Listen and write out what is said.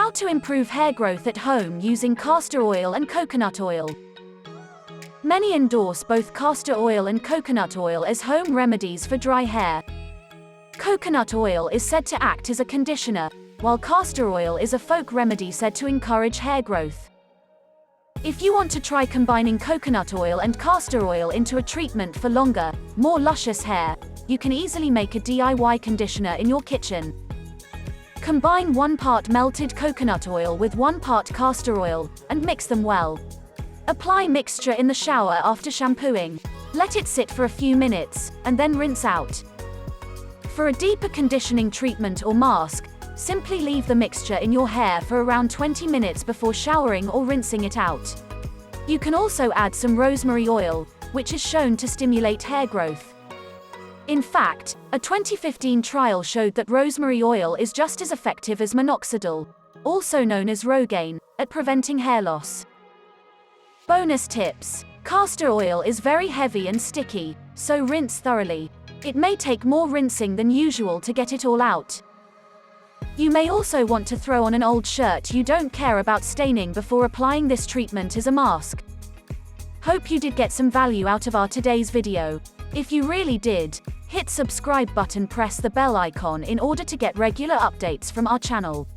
How to improve hair growth at home using castor oil and coconut oil. Many endorse both castor oil and coconut oil as home remedies for dry hair. Coconut oil is said to act as a conditioner, while castor oil is a folk remedy said to encourage hair growth. If you want to try combining coconut oil and castor oil into a treatment for longer, more luscious hair, you can easily make a DIY conditioner in your kitchen. Combine 1 part melted coconut oil with 1 part castor oil, and mix them well. Apply mixture in the shower after shampooing. Let it sit for a few minutes, and then rinse out. For a deeper conditioning treatment or mask, simply leave the mixture in your hair for around 20 minutes before showering or rinsing it out. You can also add some rosemary oil, which is shown to stimulate hair growth. In fact, a 2015 trial showed that rosemary oil is just as effective as minoxidil, also known as Rogaine, at preventing hair loss. Bonus tips. Castor oil is very heavy and sticky, so rinse thoroughly. It may take more rinsing than usual to get it all out. You may also want to throw on an old shirt you don't care about staining before applying this treatment as a mask. Hope you did get some value out of our today's video. If you really did, hit subscribe button, press the bell icon in order to get regular updates from our channel.